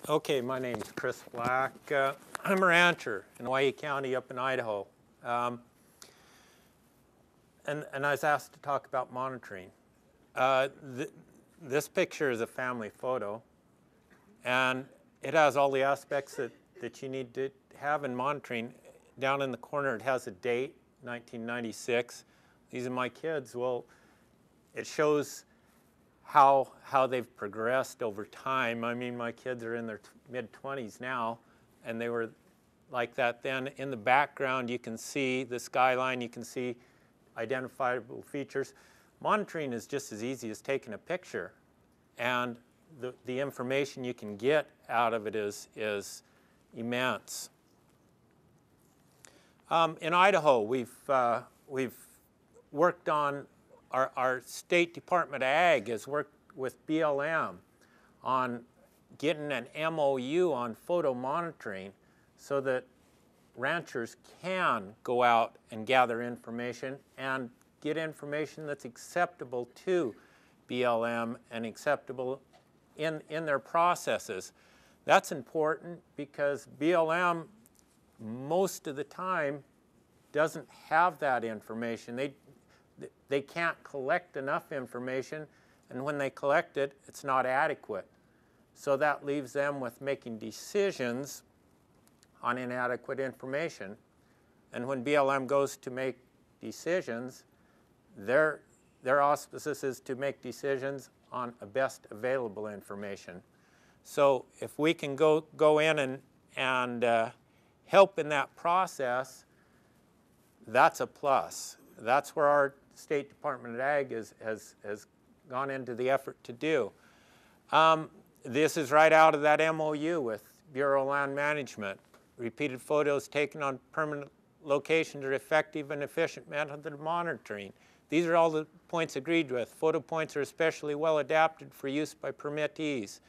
Okay, my name's Chris Black. I'm a rancher in Hawaii County up in Idaho. And I was asked to talk about monitoring. This picture is a family photo, and it has all the aspects that you need to have in monitoring. Down in the corner, it has a date, 1996. These are my kids. Well, it shows how they've progressed over time. I mean, my kids are in their mid-20s now, and they were like that then. In the background, you can see the skyline. You can see identifiable features. Monitoring is just as easy as taking a picture, and the information you can get out of it is immense. In Idaho, we've worked on our State Department of Ag has worked with BLM on getting an MOU on photo monitoring so that ranchers can go out and gather information and get information that's acceptable to BLM and acceptable in their processes. That's important because BLM most of the time doesn't have that information. They can't collect enough information, and when they collect it, it's not adequate. So that leaves them with making decisions on inadequate information. And when BLM goes to make decisions, their auspices is to make decisions on a best available information. So if we can go in and help in that process, that's a plus. That's where our State Department of Ag has gone into the effort to do. This is right out of that MOU with Bureau of Land Management. Repeated photos taken on permanent locations are effective and efficient method of monitoring. These are all the points agreed with. Photo points are especially well adapted for use by permittees.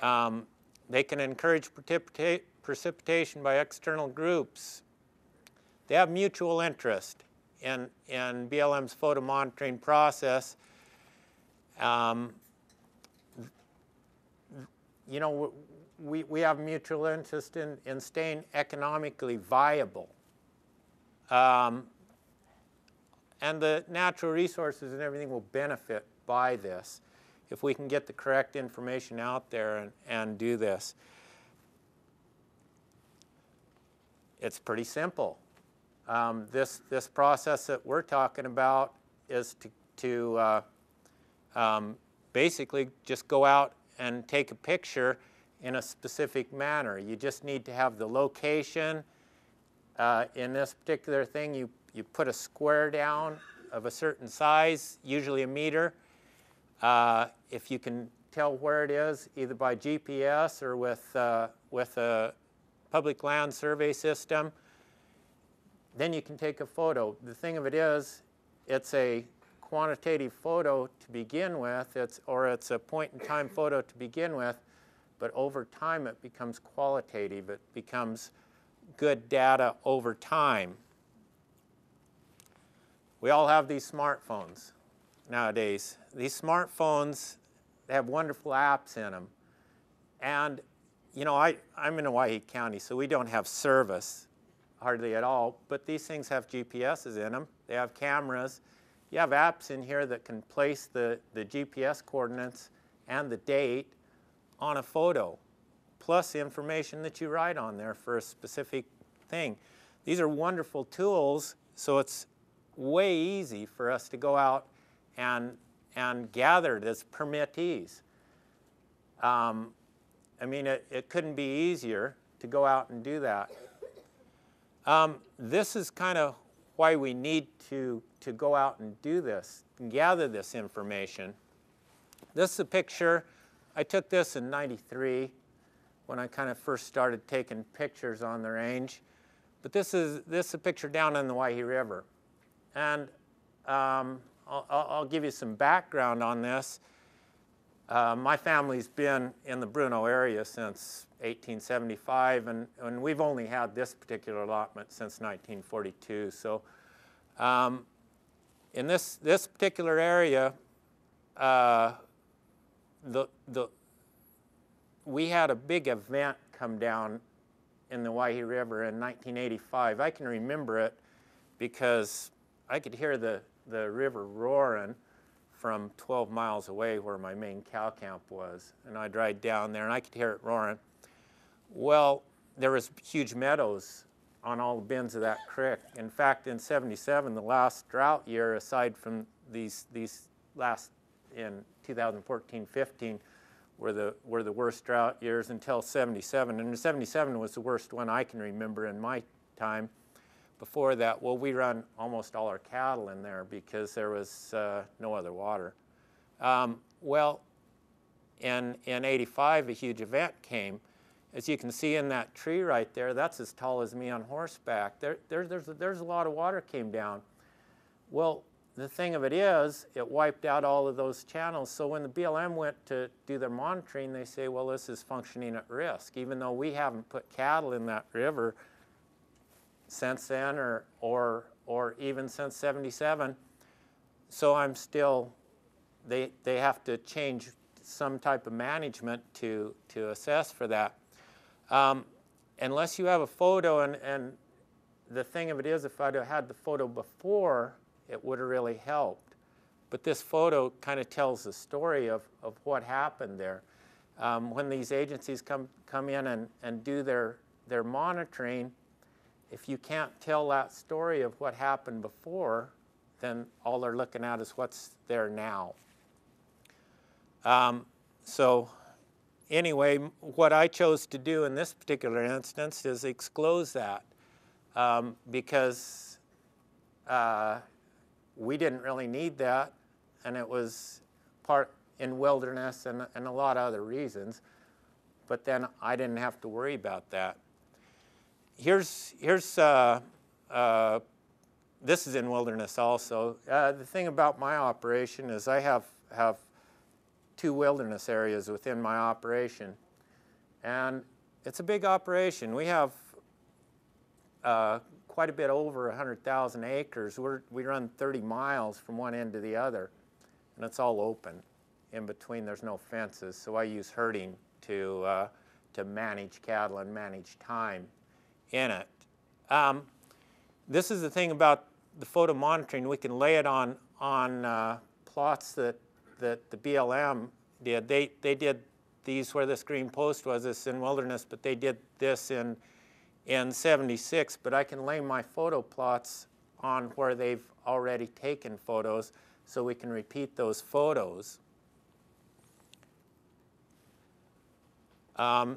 They can encourage precipitation by external groups. They have mutual interest in BLM's photo monitoring process. You know, we have mutual interest in staying economically viable. And the natural resources and everything will benefit by this if we can get the correct information out there and do this. It's pretty simple. This process that we're talking about is to basically just go out and take a picture in a specific manner. You just need to have the location. In this particular thing, you put a square down of a certain size, usually a meter. If you can tell where it is, either by GPS or with a public land survey system, then you can take a photo. The thing of it is, it's a quantitative photo to begin with, it's a point-in-time photo to begin with, but over time it becomes qualitative. It becomes good data over time. We all have these smartphones nowadays. These smartphones, they have wonderful apps in them. And, you know, I'm in Hawaii County, so we don't have service hardly at all, but these things have GPSs in them. They have cameras. You have apps in here that can place the GPS coordinates and the date on a photo, plus the information that you write on there for a specific thing. These are wonderful tools, so it's way easy for us to go out and gather it as permittees. I mean, it couldn't be easier to go out and do that. This is kind of why we need to go out and do this, and gather this information. This is a picture. I took this in '93 when I kind of first started taking pictures on the range. But this is a picture down on the Waihi River. And I'll give you some background on this. My family's been in the Bruno area since 1875, and we've only had this particular allotment since 1942. So in this particular area, we had a big event come down in the Waihe River in 1985. I can remember it because I could hear the river roaring from 12 miles away where my main cow camp was. And I'd ride down there and I could hear it roaring. Well, there was huge meadows on all the bends of that creek. In fact, in '77, the last drought year, aside from these last in 2014-15, were the worst drought years until '77. And '77 was the worst one I can remember in my time. Before that, well, we run almost all our cattle in there because there was no other water. Well, in '85, a huge event came. As you can see in that tree right there, that's as tall as me on horseback. There's a lot of water came down. Well, the thing of it is, it wiped out all of those channels. So when the BLM went to do their monitoring, they say, well, this is functioning at risk, even though we haven't put cattle in that river since then or even since '77. So I'm still, they have to change some type of management to assess for that. Unless you have a photo, and the thing of it is, if I'd have had the photo before, it would have really helped. But this photo kind of tells the story of what happened there. When these agencies come in and do their monitoring, if you can't tell that story of what happened before, then all they're looking at is what's there now. So anyway, what I chose to do in this particular instance is exclose that because we didn't really need that, and it was part in wilderness and a lot of other reasons. But then I didn't have to worry about that. Here's this is in wilderness also. The thing about my operation is I have 2 wilderness areas within my operation, and it's a big operation. We have quite a bit over 100,000 acres. We run 30 miles from one end to the other, and it's all open. In between, there's no fences, so I use herding to manage cattle and manage time in it. This is the thing about the photo monitoring. We can lay it on plots that the BLM did. They did these where this green post was, this in wilderness, but they did this in '76. But I can lay my photo plots on where they've already taken photos, so we can repeat those photos.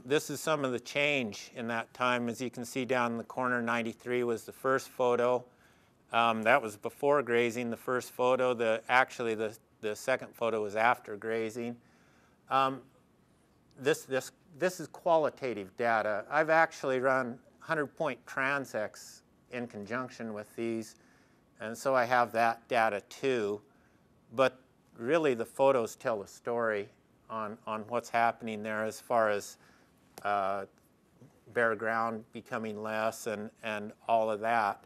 This is some of the change in that time. As you can see down in the corner, '93 was the first photo. That was before grazing, the first photo. Actually, the second photo was after grazing. This is qualitative data. I've actually run 100-point transects in conjunction with these, and so I have that data too. But really, the photos tell a story on what's happening there as far as bare ground becoming less and all of that.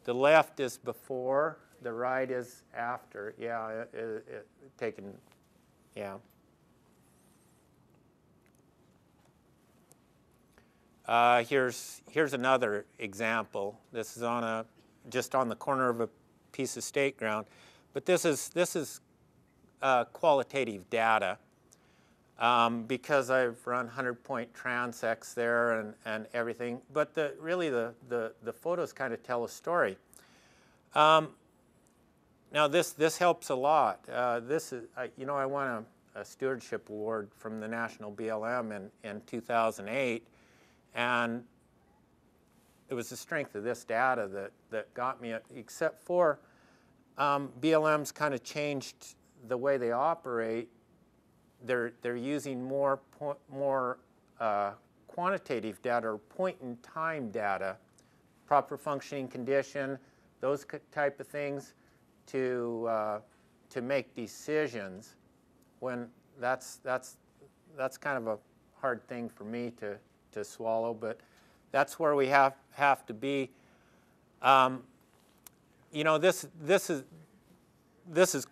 The left is before, the right is after. Yeah, taken, yeah. Here's another example. This is just on the corner of a piece of state ground, but this is qualitative data because I've run 100-point transects there and everything. But really the photos kind of tell a story. Now this helps a lot. This is I won a stewardship award from the National BLM in 2008, and it was the strength of this data that got me, except for BLM's kind of changed the way they operate. They're using more quantitative data or point-in-time data, proper functioning condition, those type of things to make decisions. When that's kind of a hard thing for me to swallow, but that's where we have to be. This is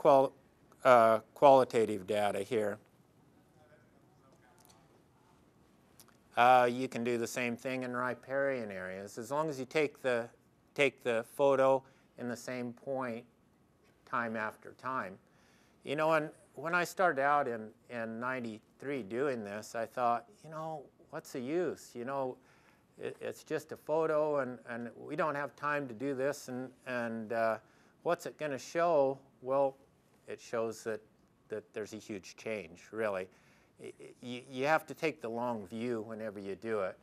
qualitative data here. You can do the same thing in riparian areas. As long as you take the photo in the same point time after time. You know, and when I started out in 93 doing this, I thought, you know, what's the use? You know, it's just a photo, and we don't have time to do this, and what's it going to show? Well, it shows that there's a huge change, really. You have to take the long view whenever you do it.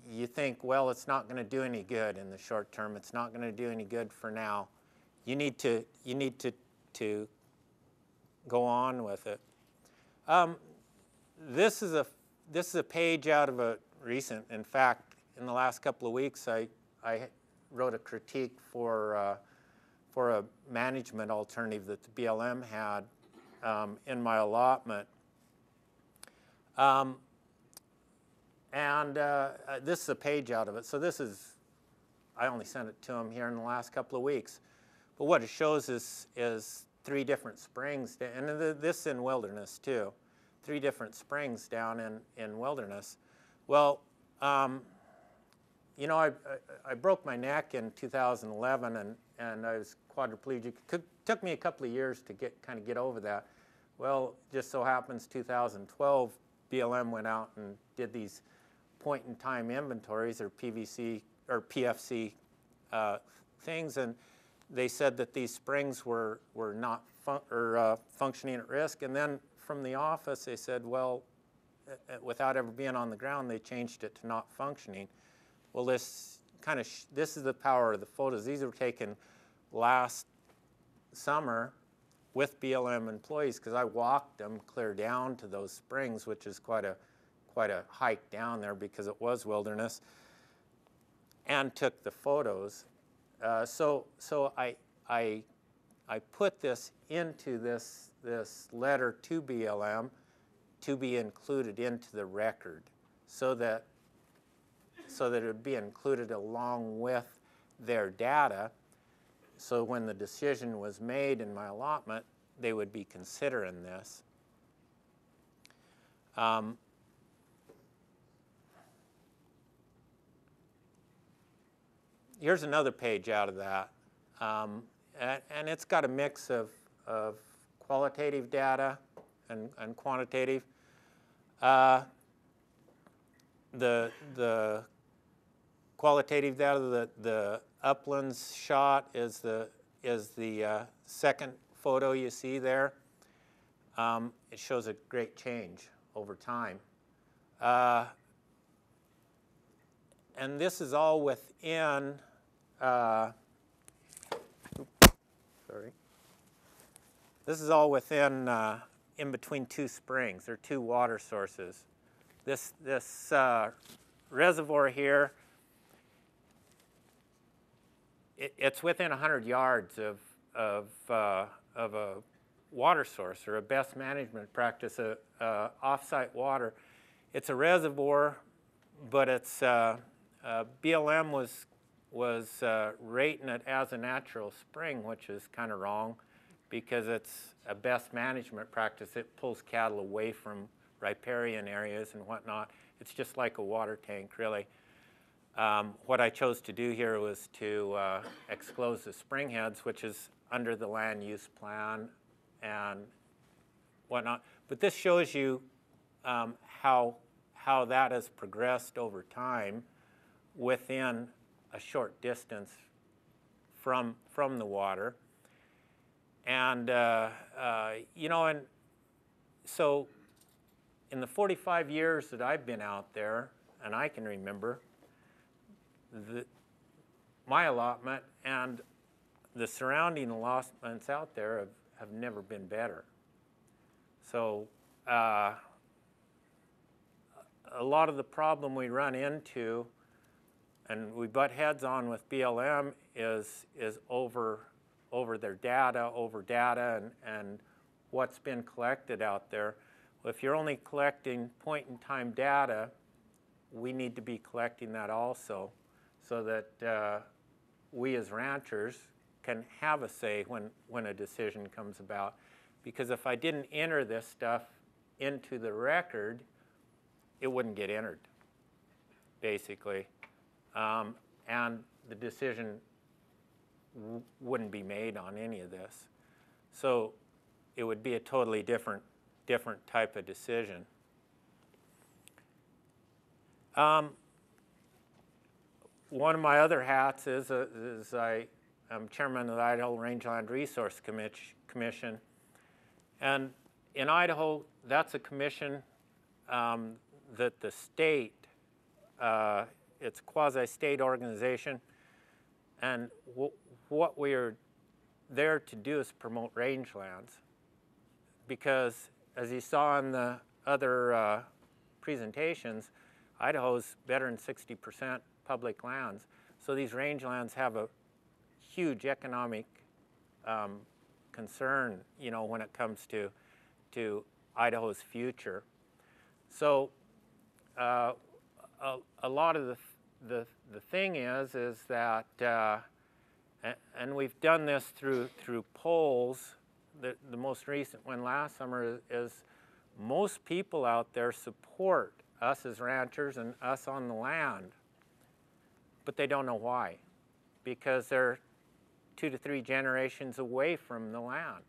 You think, well, it's not going to do any good in the short term. It's not going to do any good for now. You need to go on with it. This is a page out of a recent. In fact, in the last couple of weeks, I wrote a critique for a management alternative that the BLM had in my allotment. This is a page out of it. So this is, I only sent it to him here in the last couple of weeks. But what it shows is 3 different springs, and this in wilderness too. 3 different springs down in wilderness. Well, you know, I broke my neck in 2011, and I was quadriplegic. It took me a couple of years to kind of get over that. Well, just so happens 2012, BLM went out and did these point-in-time inventories, or PVC or PFC things, and they said that these springs were not functioning at risk. And then from the office, they said, well, without ever being on the ground, they changed it to not functioning. Well, this is the power of the photos. These were taken last summer with BLM employees, because I walked them clear down to those springs, which is quite a hike down there because it was wilderness, and took the photos. So I put this into this letter to BLM to be included into the record, so that it would be included along with their data. So when the decision was made in my allotment, they would be considering this. Here's another page out of that. And it's got a mix of qualitative data and quantitative. The qualitative data, the uplands shot is the second photo you see there. It shows a great change over time. And this is all within, this is all within, in between 2 springs, or 2 water sources. This reservoir here, it's within 100 yards of a water source, or a best management practice, off-site water. It's a reservoir, but it's BLM was rating it as a natural spring, which is kind of wrong, because it's a best management practice. It pulls cattle away from riparian areas and whatnot. It's just like a water tank, really. What I chose to do here was to exclose the spring heads, which is under the land use plan and whatnot. But this shows you how that has progressed over time within a short distance from the water. And you know, and so in the 45 years that I've been out there, and I can remember, my allotment and the surrounding allotments out there have never been better. So a lot of the problem we run into, and we butt heads on with BLM, is over their data, and what's been collected out there. Well, if you're only collecting point-in-time data, we need to be collecting that also, so that we as ranchers can have a say when a decision comes about. Because if I didn't enter this stuff into the record, it wouldn't get entered, basically. And the decision wouldn't be made on any of this. So it would be a totally different type of decision. One of my other hats is I'm chairman of the Idaho Rangeland Resource Commission. And in Idaho, that's a commission that the state, it's a quasi-state organization. And what we are there to do is promote rangelands. Because as you saw in the other presentations, Idaho's better than 60% public lands. So these rangelands have a huge economic concern, you know, when it comes to Idaho's future. So a lot of the thing is that, and we've done this through polls. The most recent one last summer is most people out there support us as ranchers and us on the land, but they don't know why, because they're 2 to 3 generations away from the land.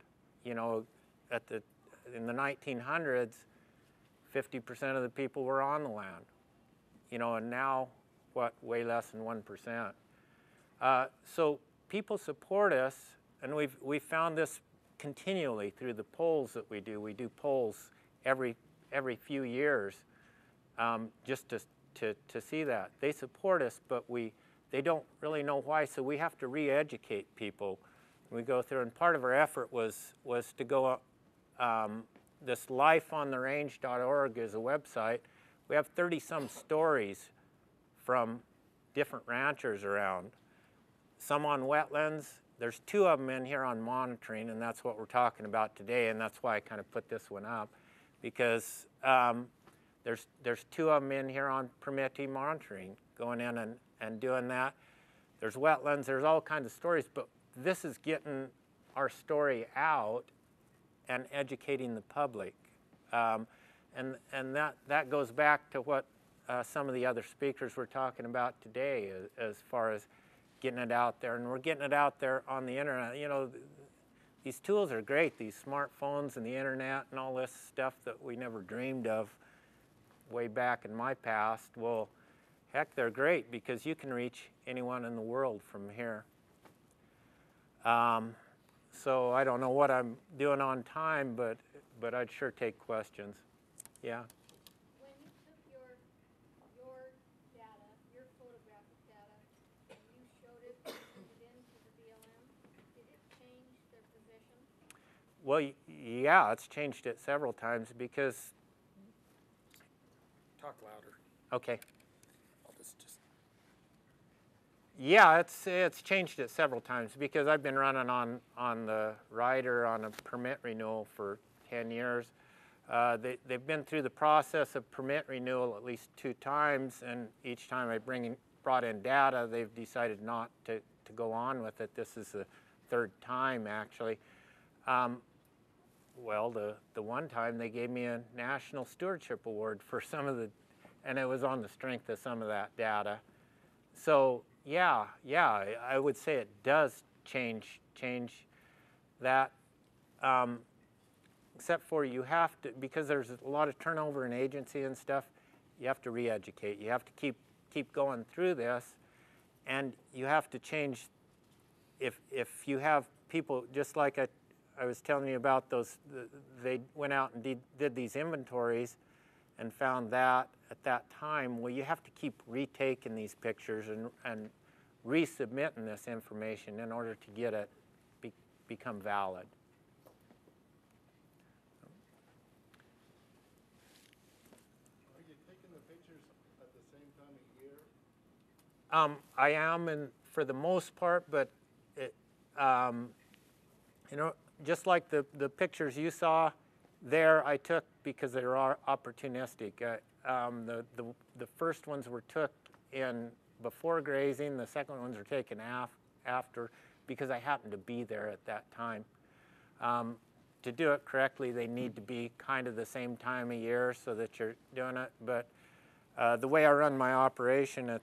You know, in the 1900s, 50% of the people were on the land. You know, and now, what, way less than 1%. So people support us, and we've found this continually through the polls that we do. We do polls every few years just to see that. They support us, but they don't really know why, so we have to re-educate people. We go through, and part of our effort was to go, this lifeontherange.org is a website. We have 30-some stories from different ranchers around. Some on wetlands. There's 2 of them in here on monitoring, and that's what we're talking about today, and that's why I kind of put this one up, because there's 2 of them in here on permittee monitoring, going in and doing that. There's wetlands, there's all kinds of stories, but this is getting our story out and educating the public. And that goes back to what some of the other speakers were talking about today as far as getting it out there. And we're getting it out there on the internet. You know, these tools are great, these smartphones and the internet and all this stuff that we never dreamed of way back in my past. Well, heck, they're great because you can reach anyone in the world from here. So I don't know what I'm doing on time, but I'd sure take questions. Yeah? When you took your data, your photographic data, and you showed it, put it into the BLM, did it change their position? Well, yeah, it's changed it several times because... Talk louder. Okay. I'll just... Yeah, it's changed it several times because I've been running on the rider on a permit renewal for 10 years. They've been through the process of permit renewal at least 2 times, and each time I brought in data, they've decided not to go on with it. This is the 3rd time, actually. Well, the one time they gave me a National Stewardship Award for some of and it was on the strength of some of that data. So yeah, I would say it does change that. Except for you have to, because there's a lot of turnover in agency and stuff, you have to re-educate. You have to keep going through this, and you have to change. If you have people, just like I was telling you about those, they went out and did these inventories and found that at that time, well, you have to keep retaking these pictures and resubmitting this information in order to get it become valid. I am, and for the most part, but you know, just like the pictures you saw there, I took because they were opportunistic. The first ones were took in before grazing. The second ones were taken after. because I happened to be there at that time. To do it correctly, they need to be kind of the same time of year so that you're doing it. But the way I run my operation, I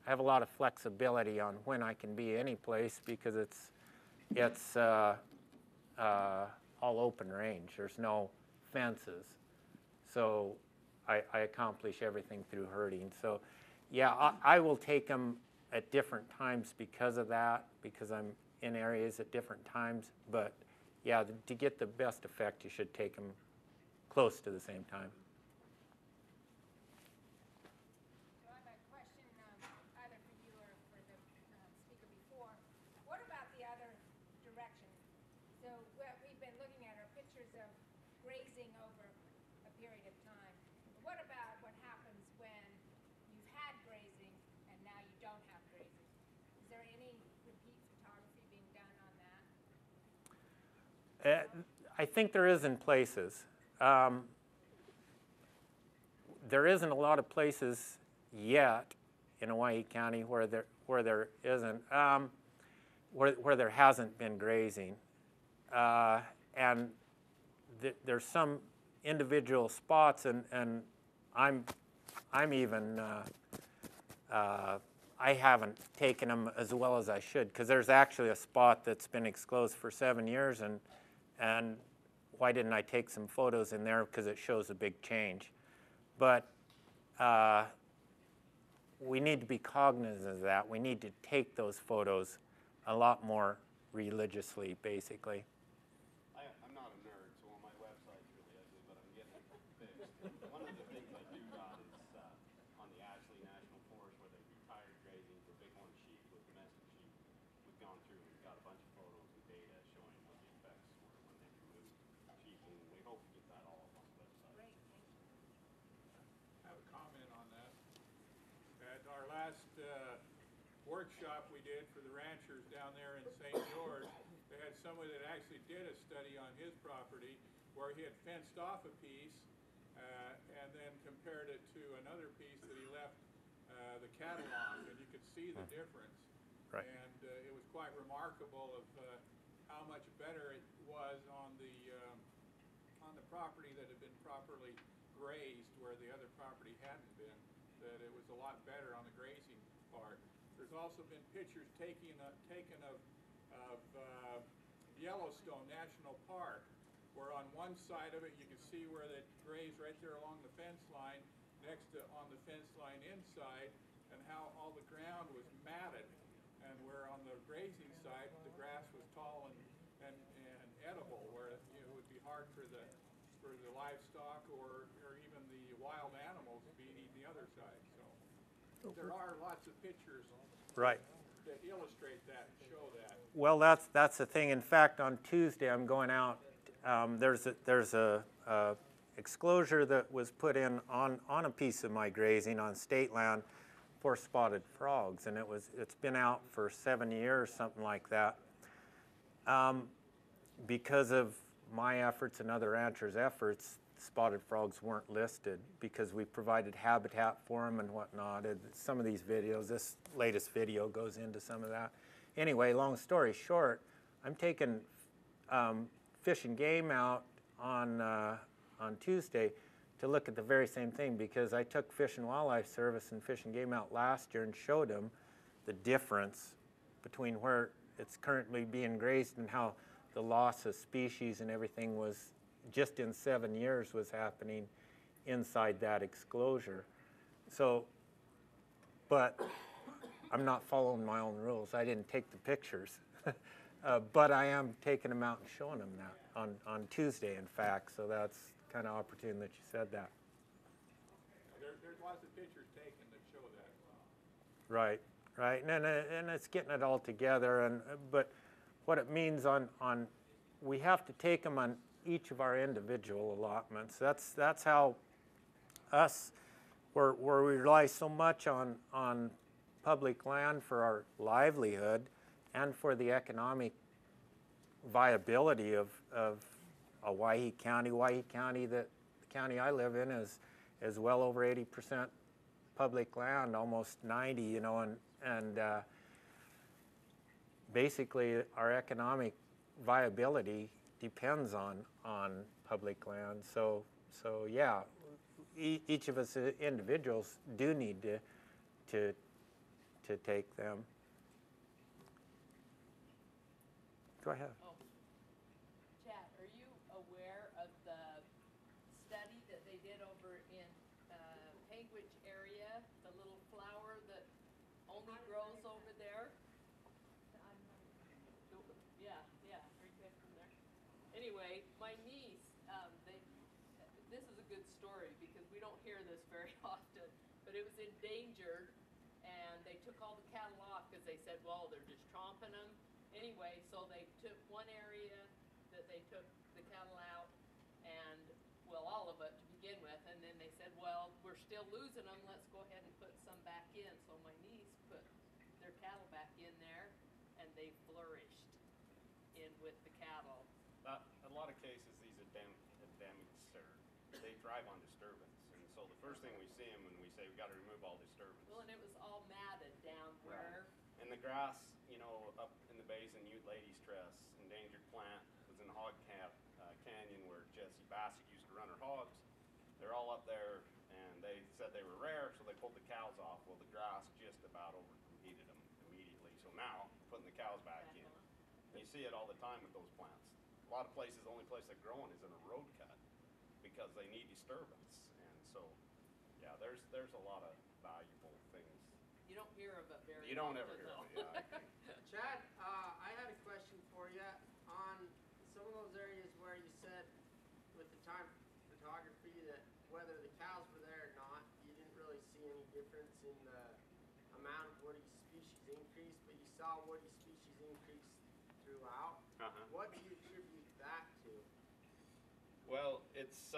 have a lot of flexibility on when I can be any place because it's all open range. There's no fences, so I accomplish everything through herding. So, yeah, I will take them at different times because of that, because I'm in areas at different times. But yeah, to get the best effect, you should take them close to the same time. So I have a question either for you or for the speaker before. What about the other direction? So we've been looking at our pictures of grazing over a period of time. What about what happens when you've had grazing and now you don't have grazing? Is there any repeat photography being done on that? I think there is in places. There isn't a lot of places yet in Hawaii County where there isn't, where there hasn't been grazing, and there's some individual spots, and I'm even I haven't taken them as well as I should, because there's actually a spot that's been exclosed for 7 years, and why didn't I take some photos in there? Because it shows a big change. But we need to be cognizant of that. We need to take those photos a lot more religiously, basically. I'm not a nerd, so on my website's really ugly, but I'm getting it fixed. One of the things I do got is on the Ashley National Forest where they retired grazing for bighorn sheep with domestic sheep. We've gone through and we've got a bunch of photos and data showing what the effects were when they removed sheep, and we hope to get that all up on the website. Great, thank you. I have a comment on that. At our last workshop we did for the ranchers down there in St. George, they had somebody that actually did a study on his property where he had fenced off a piece and then compared it to another piece that he left the cattle on, and you could see the difference. Right. And it was quite remarkable of how much better it was on the property that had been properly grazed where the other property hadn't been, that it was a lot better on the grazing part. There's also been pictures taken of Yellowstone National Park, where on one side of it you can see where they grazed right there along the fence line, next to on the fence line inside, and how all the ground was matted, and where on the grazing side the grass was tall and edible, where it would be hard for the livestock or even the wild animals being eaten the other side. So there are lots of pictures Right. that illustrate that and show that. Well, that's the thing. In fact, on Tuesday, I'm going out. There's a exclosure that was put in on a piece of my grazing on state land for spotted frogs, and it's been out for 7 years, something like that. Because of my efforts and other ranchers' efforts, spotted frogs weren't listed because we provided habitat for them and whatnot. Some of these videos, this latest video goes into some of that. Anyway, long story short, I'm taking Fish and Game out on Tuesday to look at the very same thing, because I took Fish and Wildlife Service and Fish and Game out last year and showed them the difference between where it's currently being grazed and how the loss of species and everything was just in 7 years was happening inside that exclosure. So, but I'm not following my own rules. I didn't take the pictures, but I am taking them out and showing them that on Tuesday, in fact. So that's kind of opportune that you said that. There's lots of pictures taken that show that. Right, right, and it's getting it all together. But what it means on we have to take them on each of our individual allotments. That's how us, where we rely so much on public land for our livelihood and for the economic viability of Hawaii County. Hawaii County, the county I live in, is well over 80% public land, almost 90, and basically our economic viability depends on public land. So yeah, each of us individuals do need to take them. Go ahead. Oh, Chad, are you aware of the study that they did over in Panguitch area, the little flower that only grows over there? Yeah, right back from there. Anyway, my niece, this is a good story because we don't hear this very often, but it was endangered, and they took all the cattle off because they said, well, they're just tromping them. Anyway, so they took one area that they took the cattle out, and, well, all of it to begin with, and then they said, well, we're still losing them, let's go ahead and put some back in. So my niece put their cattle back in there, and they flourished in with the cattle. A lot of cases, these endemics they thrive on disturbance, and so the first thing we see them when we say we got to remove all disturbance. Well, and it was all matted down where. And the grass, you know, up in the basin, Ute Lady's Tress, endangered plant, was in Hog Canyon where Jessie Bassett used to run her hogs. They're all up there, and they said they were rare, so they pulled the cows off. Well, the grass just about overcompeted them immediately. So now, putting the cows back in. And you see it all the time with those plants. A lot of places, the only place they're growing is in a road cut because they need disturbance. And so, yeah, there's a lot of valuable things. You don't hear of it very You don't often, ever hear though. of it, yeah, I agree. Chad, I had a question for you on some of those areas where you said with the time photography that whether the cows were there or not, you didn't really see any difference in the amount of woody species increase, but you saw woody species increase throughout. What do you attribute that to? Well, it's,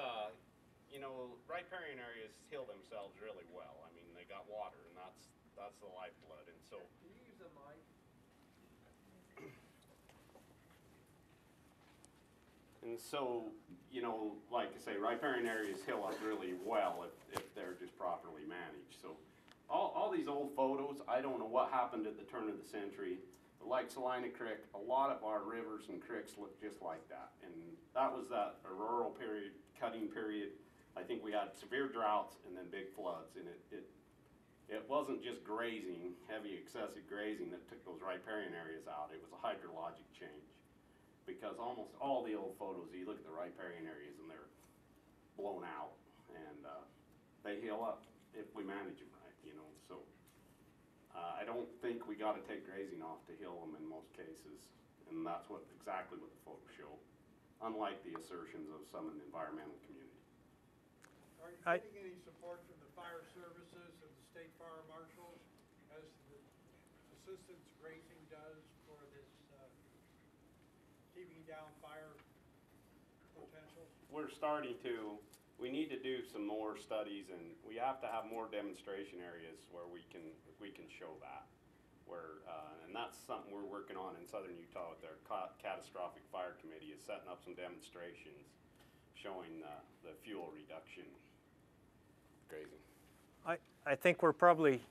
you know, riparian areas heal themselves really well. I mean, they got water, and that's the lifeblood, and so. Can you use a mic? And so, you know, like I say, riparian areas heal up really well if they're just properly managed. So all these old photos, I don't know what happened at the turn of the century. But like Salina Creek, a lot of our rivers and creeks look just like that. And that was that auroral period, cutting period. I think we had severe droughts and then big floods. And it wasn't just grazing, heavy excessive grazing that took those riparian areas out. It was a hydrologic change. Because almost all the old photos, you look at the riparian areas and they're blown out, and they heal up if we manage them right, you know. So I don't think we got to take grazing off to heal them in most cases, and that's exactly what the photos show, unlike the assertions of some in the environmental community. Are you getting any support from the fire services and the state fire marshals as the assistance grazing does for this keeping down fire potential? We're starting to. We need to do some more studies, and we have to have more demonstration areas where we can show that. And that's something we're working on in southern Utah with their catastrophic fire committee, is setting up some demonstrations showing the fuel reduction grazing. I think we're probably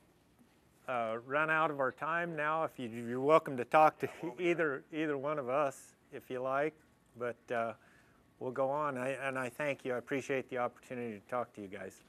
run out of our time now. If you're welcome to talk to either one of us if you like, but we'll go on. And I thank you. I appreciate the opportunity to talk to you guys.